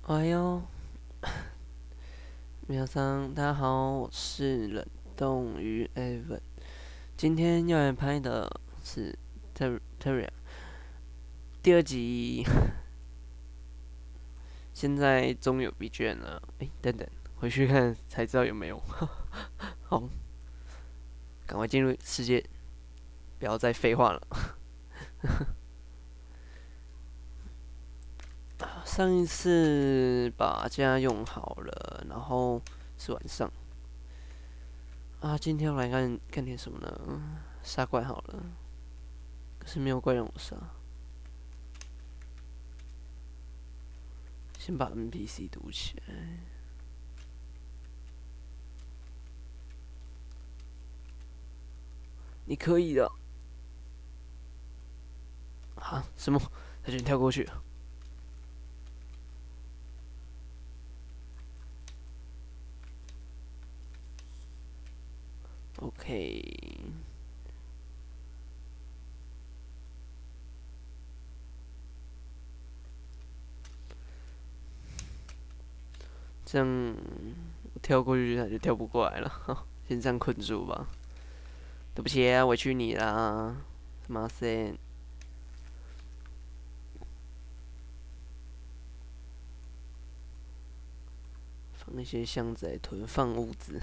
哎呦，皆さん，大家好，我是冷冻鱼 Evan。今天要来拍的是Terraria 第二集，现在终于有 BGM 了。等等，回去看才知道有没有。好，赶快进入世界，不要再废话了。上一次把家用好了，然后是晚上啊。今天要来干点什么呢？杀怪好了，可是没有怪让我杀。先把 NPC 读起来。你可以的。啊？什么？他居然跳过去了。OK，这样我跳过去他就跳不过来了。先这样困住吧。对不起啊，委屈你啦。什么塞？放一些箱子来囤放物资，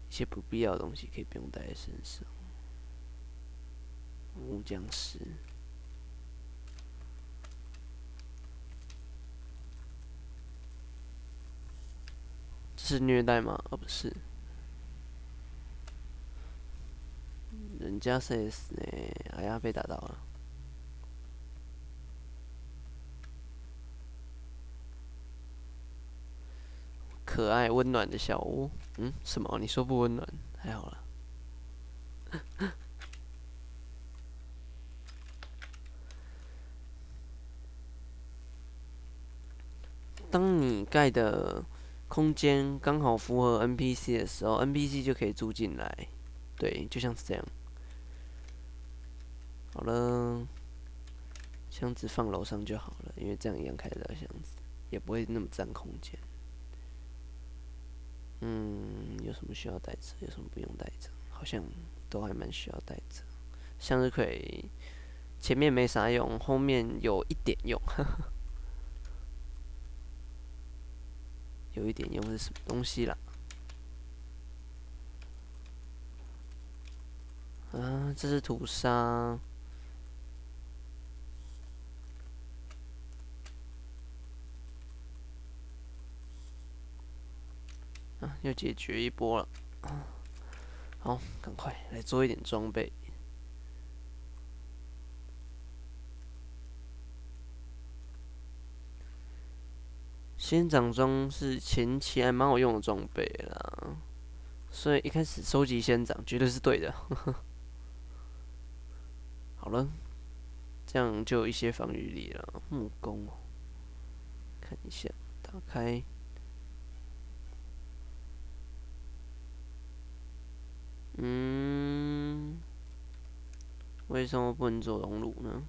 一些不必要的东西可以不用带在身上。木匠师，这是虐待吗？不是，人家 CS 呢？哎呀，被打到了。可爱温暖的小屋。什么？你说不温暖？还好啦。当你盖的空间刚好符合 NPC 的时候，NPC 就可以住进来。对，就像是这样。好了，箱子放楼上就好了，因为这样一样开得到箱子，也不会那么占空间。有什么需要带着，有什么不用带着？好像都还蛮需要带着。向日葵前面没啥用，后面有一点用。有一点用是什么东西啦？啊，这是屠杀。啊，又解决一波了。好，赶快来做一点装备。仙掌装是前期还蛮好用的装备啦，所以一开始收集仙掌绝对是对的。好了，这样就有一些防御力了。木工哦，看一下，打开。嗯，为什么不能做熔炉呢？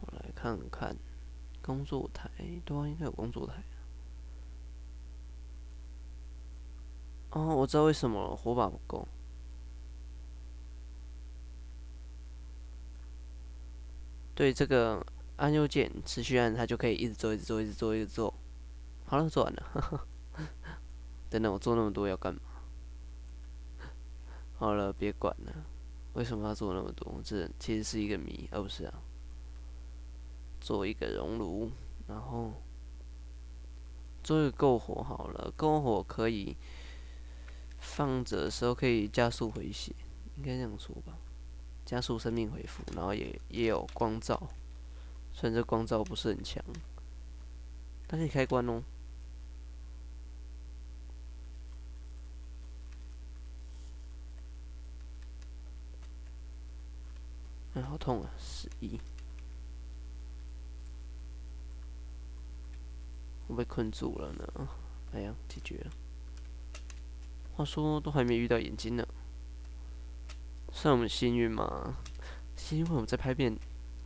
我来看看工作台，对啊，应该有工作台。哦，我知道为什么了，火把不够。对，这个按右键持续按，它就可以一直做，一直做，一直做，一直做。好了，做完了。等等，我做那么多要干嘛？好了，别管了。为什么要做那么多？这其实是一个谜，而不是啊。做一个熔炉，然后做一个篝火好了。篝火可以放着的时候可以加速回血，应该这样说吧？加速生命恢复，然后也有光照，虽然这光照不是很强，但可以开关哦。好痛啊！11，我被困住了呢。哎呀，解决了。话说都还没遇到眼睛呢，算我们幸运吗？幸运为我们在拍片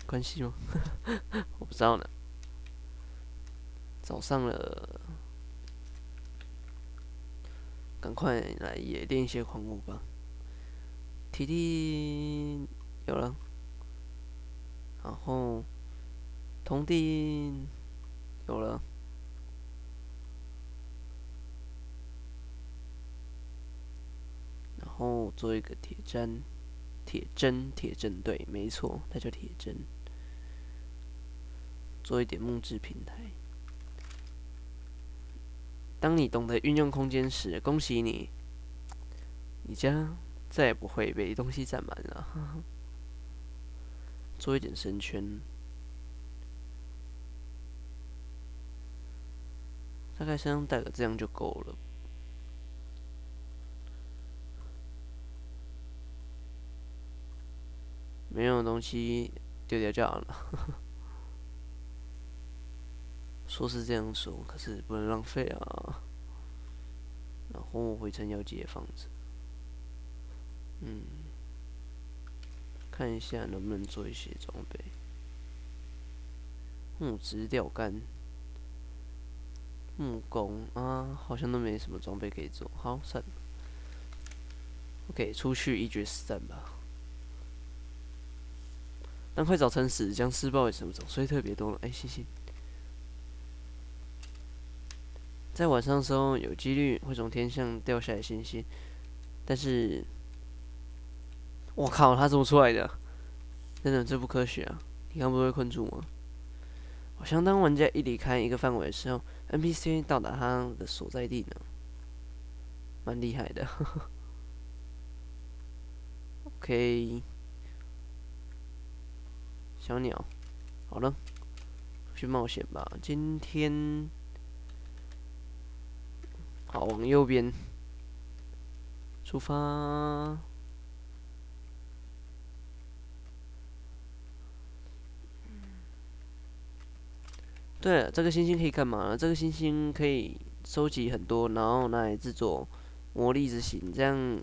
关系吗？我不知道呢。早上了，赶快来也练一些矿物吧。体力有了，然后铜锭有了，然后做一个铁砧，铁针，对，没错，它叫铁针。做一点木质平台。当你懂得运用空间时，恭喜你，你家再也不会被东西占满了。做一点绳圈，大概身上带个这样就够了。没用的东西丢掉就好了。说是这样说，可是不能浪费啊。然后回程要记得放着。看一下能不能做一些装备。木质钓竿、木工啊，好像都没什么装备可以做。好，算了。OK，出去一决死战吧。当快早晨时，僵尸不知道为什么总睡特别多了。星星。在晚上的时候，有几率会从天上掉下来星星，但是，我靠，它怎么出来的？真的，这不科学啊！你刚不会困住吗？好像当玩家一离开一个范围的时候 ，NPC 到达他的所在地呢，蛮厉害的。OK， 小鸟，好了，去冒险吧。今天好往右边出发。对了，这个星星可以干嘛呢？这个星星可以收集很多，然后拿来制作魔力之星，这样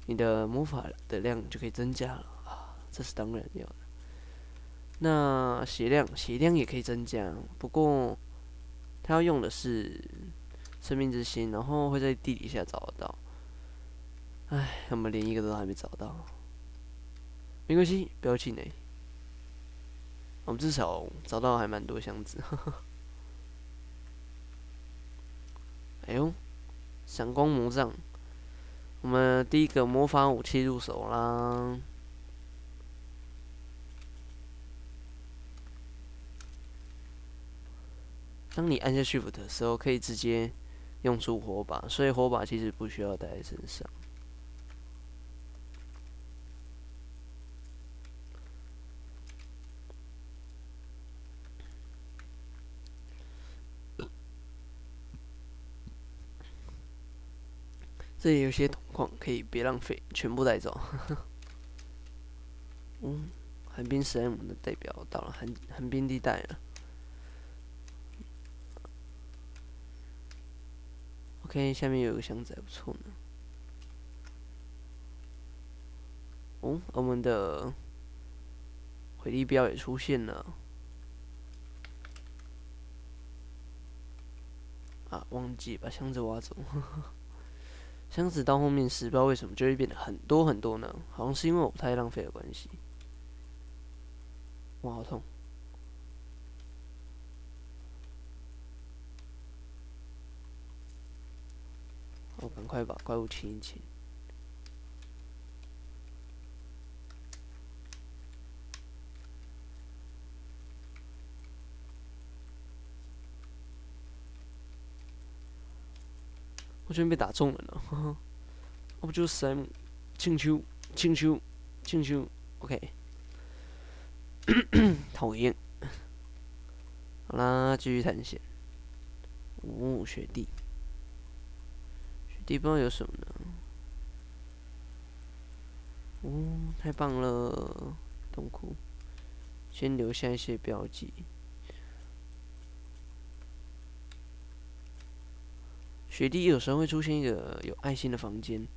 你的魔法的量就可以增加了啊，这是当然要的。那血量也可以增加，不过它要用的是生命之心，然后会在地底下找得到。唉，我们连一个都还没找到，没关系，不要气馁，我们至少找到还蛮多箱子。哎呦，闪光魔杖，我们第一个魔法武器入手啦。当你按下 Shift 的时候，可以直接用出火把，所以火把其实不需要带在身上。这里有些铜矿，可以别浪费，全部带走。寒冰史莱姆的代表到了寒冰地带了。OK， 下面有一个箱子还不错呢。我们的回力镖也出现了。啊，忘记把箱子挖走。箱子到后面时，不知道为什么就会变得很多很多呢？好像是因为我太浪费的关系。哇，好痛！我赶快把怪物清一清。我居然被打中了呢！呵呵，不就是史莱姆？庆秋，庆秋，庆秋。OK， 讨厌。好啦，继续探险。雪地，雪地不知道有什么呢？太棒了！洞窟，先留下一些标记。雪地有时候会出现一个有爱心的房间，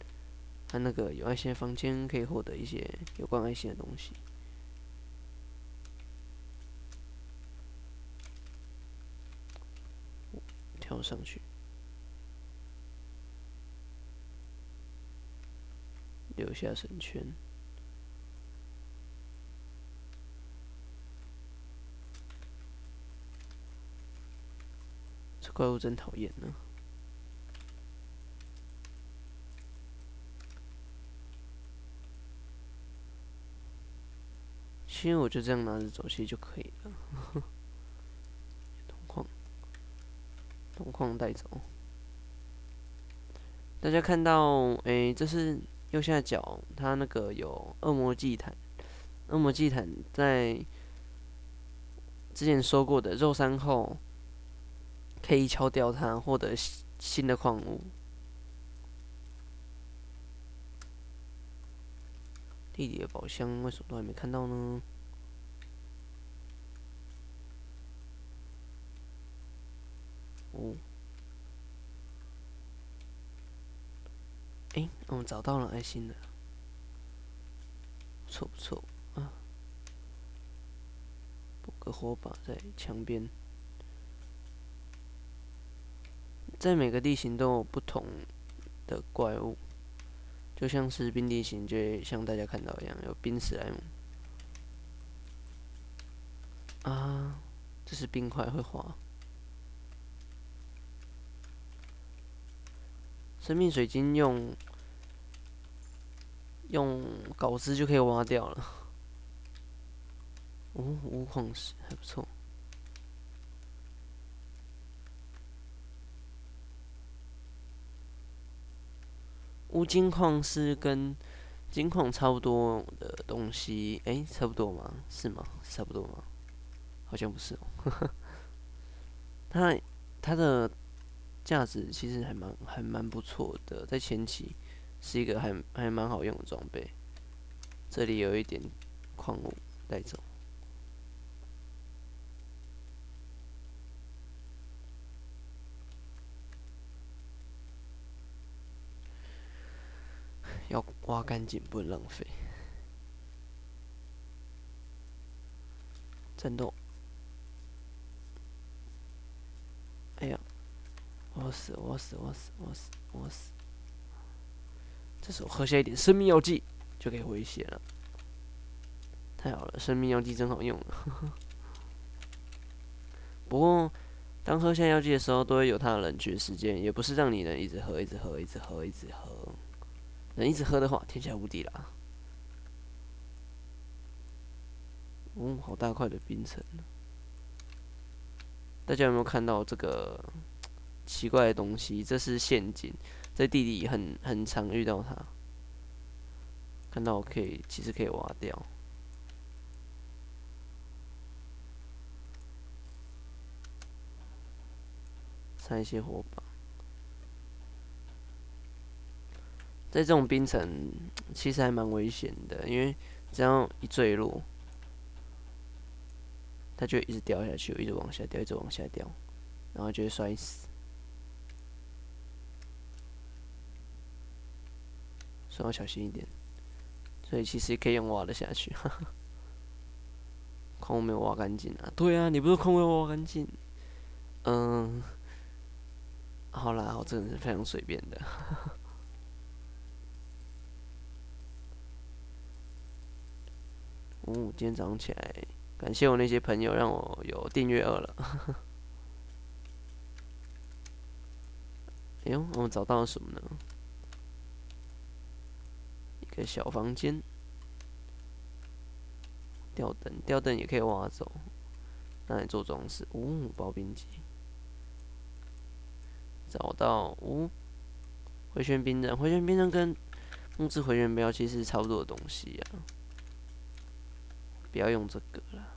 和那个有爱心的房间可以获得一些有关爱心的东西。跳上去，留下绳圈。这怪物真讨厌呢。其实我就这样拿着走，其实就可以了。铜矿带走。大家看到，这是右下角，它那个有恶魔祭坛。恶魔祭坛在之前说过的肉山后，可以敲掉它，获得新的矿物。地底的宝箱为什么都还没看到呢？哦，我们找到了爱心了，不错不错啊！补个火把在墙边。在每个地形都有不同的怪物，就像是冰地形，就会像大家看到一样，有冰史莱姆啊，这是冰块会滑。生命水晶用镐子就可以挖掉了。哦，无矿石还不错。乌金矿是跟金矿差不多的东西，差不多吗？是吗？是差不多吗？好像不是哦。它的价值其实还蛮不错的，在前期是一个还蛮好用的装备。这里有一点矿物带走。要挖干净，不能浪费。战斗！哎呀，我要死！我要死！我要死！我要死！我要死！这时候喝下一点生命药剂就可以回血了。太好了，生命药剂真好用了。不过，当喝下药剂的时候，都会有它的冷却时间，也不是让你能一直喝、一直喝、一直喝、一直喝。能一直喝的话，天下无敌啦！好大块的冰层。大家有没有看到这个奇怪的东西？这是陷阱，在地里很常遇到它。看到其实可以挖掉。插一些火把。在这种冰层，其实还蛮危险的，因为只要一坠落，它就一直掉下去，一直往下掉，一直往下掉，然后就会摔死。所以要小心一点。所以其实可以用挖的下去。矿物没有挖干净啊？对啊，你不是矿物挖干净？好啦，我这个人是非常随便的。今天早上起来，感谢我那些朋友，让我有订阅2了。哎呦，我们找到了什么呢？一个小房间，吊灯也可以挖走，拿来做装饰。刨冰机，找到回旋冰刃，回旋冰刃跟木质回旋镖其实是差不多的东西啊。不要用这个啦，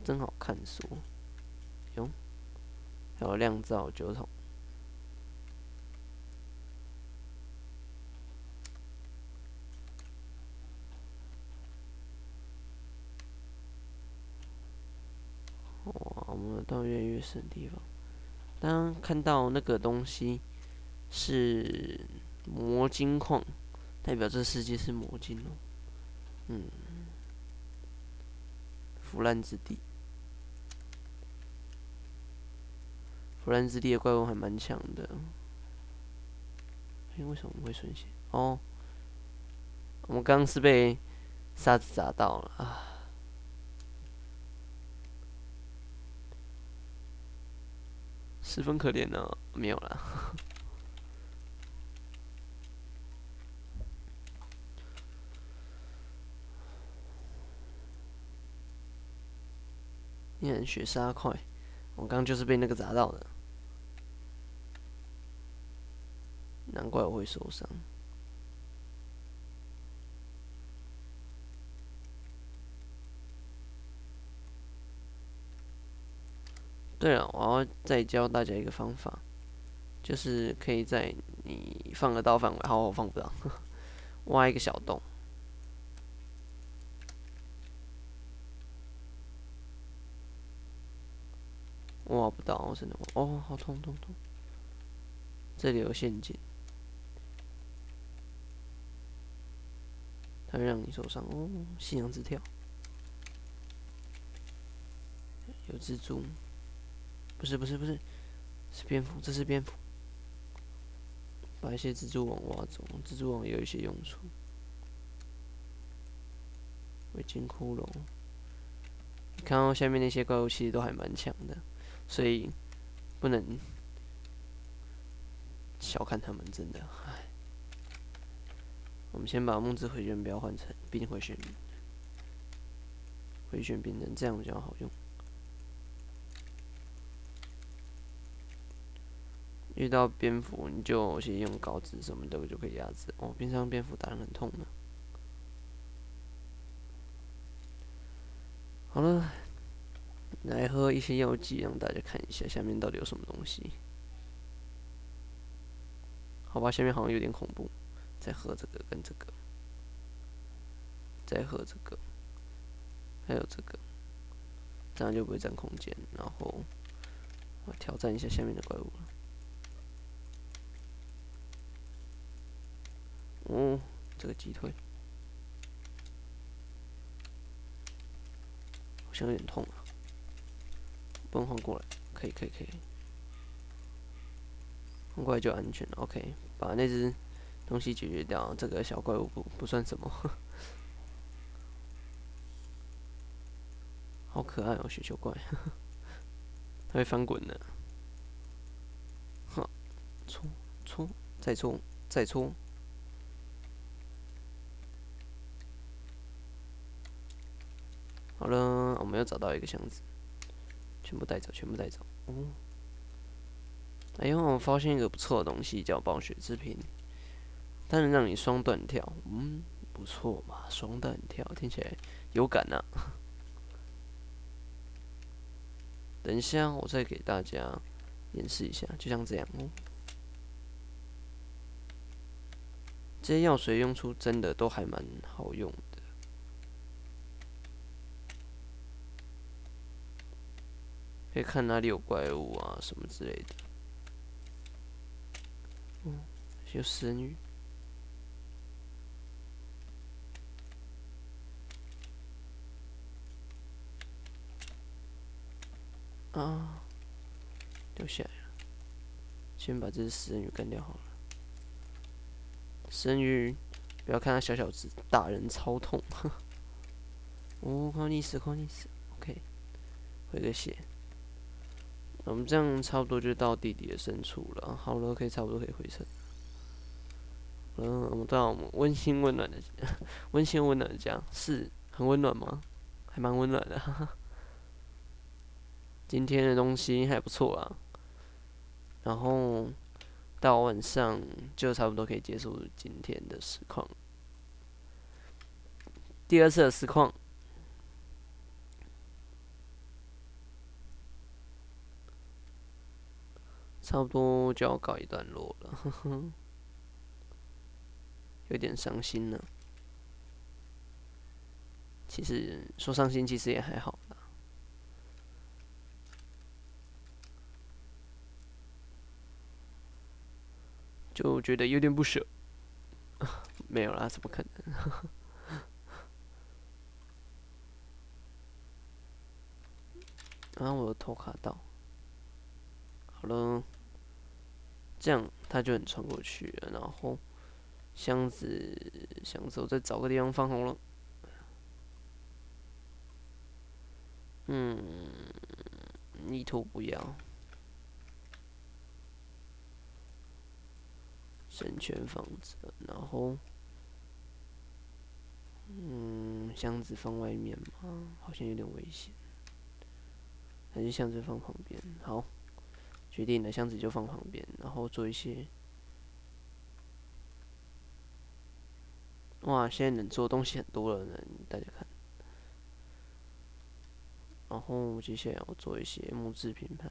真好看说。哟，还有酿造酒桶。哇，我们到越来越深的地方。当看到那个东西是魔晶矿，代表这世界是魔晶哦。腐烂之地。腐烂之地的怪物还蛮强的。为什么会损血？哦，我们刚刚是被沙子砸到了啊，十分可怜呢。没有啦，你很雪沙块，我刚刚就是被那个砸到的，难怪我会受伤。对了，我要再教大家一个方法，就是可以在你放得到范围，好，我放不到，挖一个小洞，挖不到，我真的哦，好痛痛痛！这里有陷阱，它会让你受伤哦。信仰之跳，有蜘蛛，不是，是蝙蝠，这是蝙蝠。把一些蜘蛛网挖走，蜘蛛网也有一些用处。围巾骷髅，你看到下面那些怪物其实都还蛮强的，所以不能小看他们，真的。我们先把木质回旋镖换成冰回旋冰刃，这样比较好用。遇到蝙蝠，你就先用稿纸什么的，就可以压制。哦，边上蝙蝠打人很痛的。好了，来喝一些药剂，让大家看一下下面到底有什么东西。好吧，下面好像有点恐怖。再喝这个跟这个，再喝这个，还有这个，这样就不会占空间。然后我挑战一下下面的怪物了。哦，这个击退，好像有点痛啊。不能换过来，可以，换过来就安全了。OK，把那只东西解决掉，这个小怪物不算什么。好可爱哦，雪球怪，它会翻滚的。哈，搓搓，再搓，再搓。好了，我们又找到一个箱子，全部带走，全部带走。哦，哎呦，我发现一个不错的东西，叫暴雪之瓶，它能让你双段跳。不错嘛，双段跳听起来有感啊。等一下，我再给大家演示一下，就像这样哦。这些药水用处真的都还蛮好用的，可以看哪里有怪物啊什么之类的。有食人鱼，啊，掉下来了。先把这只食人鱼干掉好了。食人鱼，不要看它小小只，打人超痛。哦，快溺死，快溺死。OK，回个血。我们这样差不多就到地底的深处了。好了，差不多可以回城。我们到我们温馨温暖的温馨温暖的家，是很温暖吗？还蛮温暖的。今天的东西还不错啊。然后到晚上就差不多可以结束今天的实况。第二次的实况，差不多就要告一段落了，有点伤心呢。其实说伤心，其实也还好啦，就觉得有点不舍。没有啦，怎么可能？啊，我的头卡到。好了，这样它就很穿过去了。然后箱子我再找个地方放好了。泥土不要，绳圈放着，然后箱子放外面嘛，好像有点危险，还是箱子放旁边？好，决定了，箱子就放旁边，然后做一些。哇，现在能做的东西很多了呢，大家看。然后接下来我做一些木质品牌。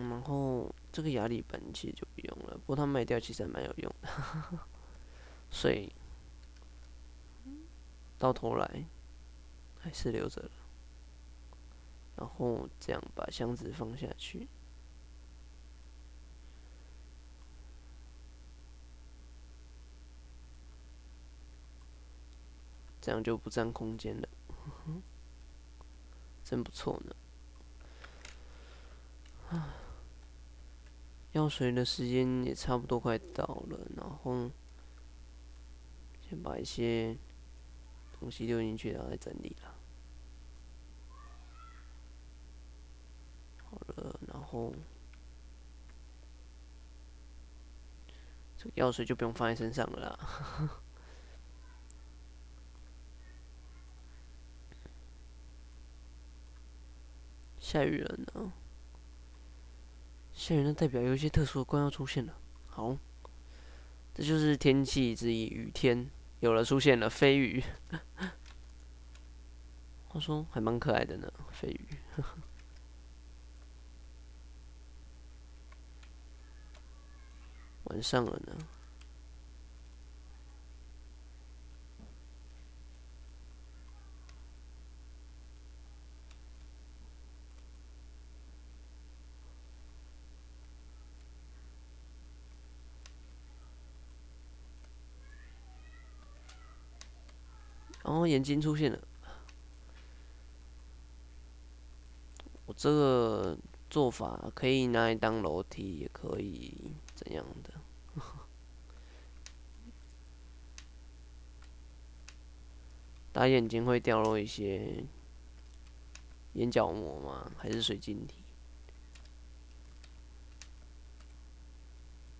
然后这个压力板其实就不用了，不过它卖掉其实还蛮有用的，所以到头来还是留着了。然后这样把箱子放下去，这样就不占空间了，真不错呢。药水的时间也差不多快到了，然后先把一些东西丢进去，然后再整理了。好了，然后这个药水就不用放在身上了啦。下雨了呢，下雨那代表有一些特殊的光要出现了。好，这就是天气之一，雨天有了出现了飞鱼。话说还蛮可爱的呢，飞鱼。晚上了呢，然后眼睛出现了。我这个做法可以拿来当楼梯，也可以怎样的？打眼睛会掉落一些眼角膜吗？还是水晶体？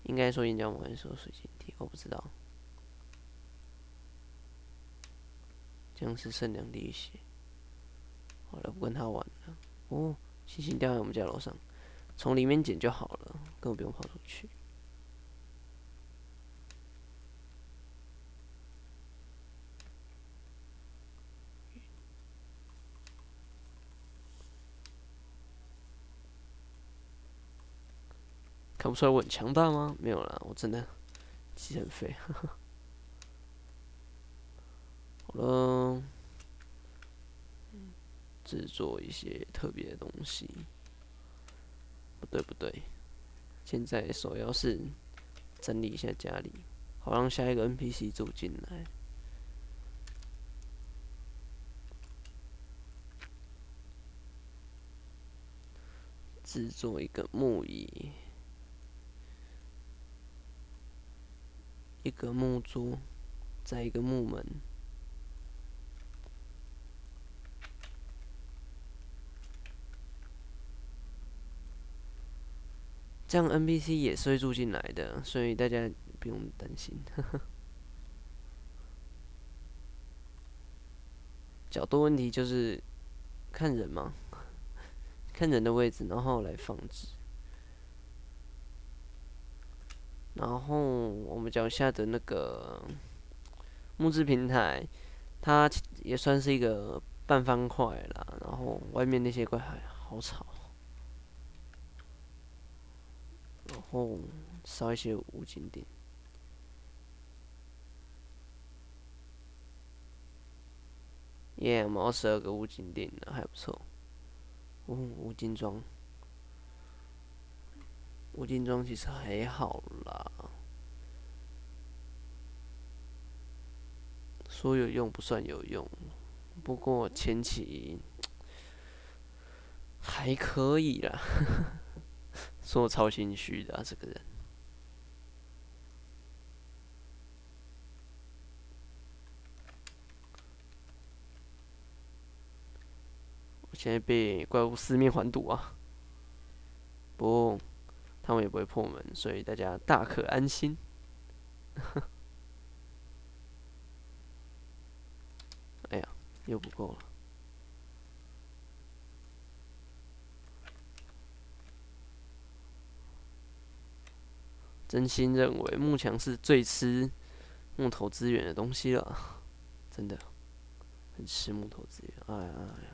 应该说眼角膜还是说水晶体？我不知道。这样是剩2滴血。好了，不跟他玩了。哦，星星掉在我们家楼上，从里面捡就好了，根本不用跑出去。看不出来我很强大吗？没有啦，我真的其实很废。好了，制作一些特别的东西。不对不对，现在首要是整理一下家里，好让下一个 NPC 住进来。制作一个木椅，一个木桌，再一个木门。这样 NPC 也是会住进来的，所以大家不用担心。角度问题就是看人嘛，看人的位置，然后来放置。然后我们脚下的那个木质平台，它也算是一个半方块啦。然后外面那些怪还好吵，然后烧一些五金锭。耶，我们要12个五金锭了，还不错。五金装，五金装其实还好啦，说有用不算有用。不过前期还可以啦，说我超心虚的啊，这个人。我现在被怪物四面环堵啊，不过他们也不会破门，所以大家大可安心。哎呀，又不够了。真心认为木墙是最吃木头资源的东西了，真的很吃木头资源。哎呀哎呀，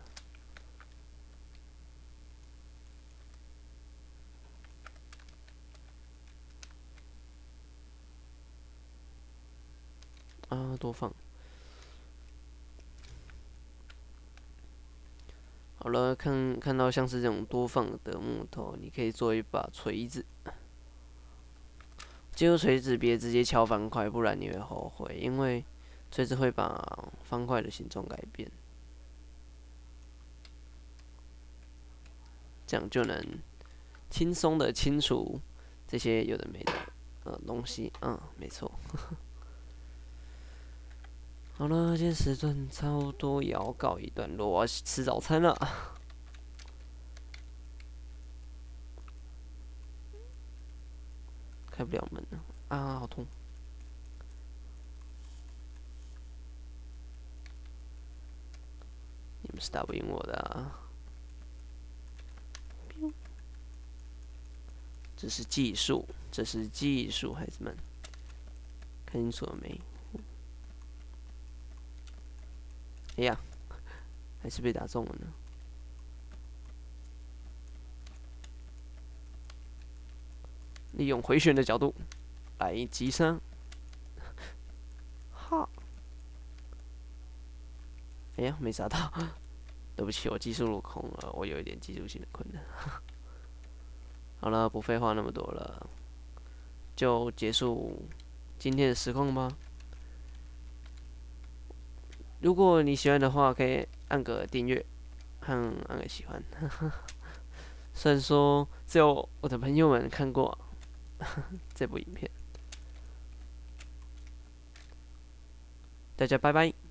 啊，多放。好了，看到像是这种多放的木头，你可以做一把锤子。记住锤子别直接敲方块，不然你会后悔，因为锤子会把方块的形状改变，这样就能轻松的清除这些有的没的东西。嗯，没错。好了，今天时段差不多也要告一段落，我要吃早餐了。开不了门了啊，好痛！你们是打不赢我的啊！这是技术，这是技术，孩子们，看清楚了没？哎呀，还是被打中了呢。利用回旋的角度来击伤。哈！哎呀，没杀到，对不起，我技术落空了，我有一点技术性的困难。好了，不废话那么多了，就结束今天的实况吧。如果你喜欢的话，可以按个订阅和按个喜欢。虽然说只有我的朋友们看过这部影片，大家拜拜。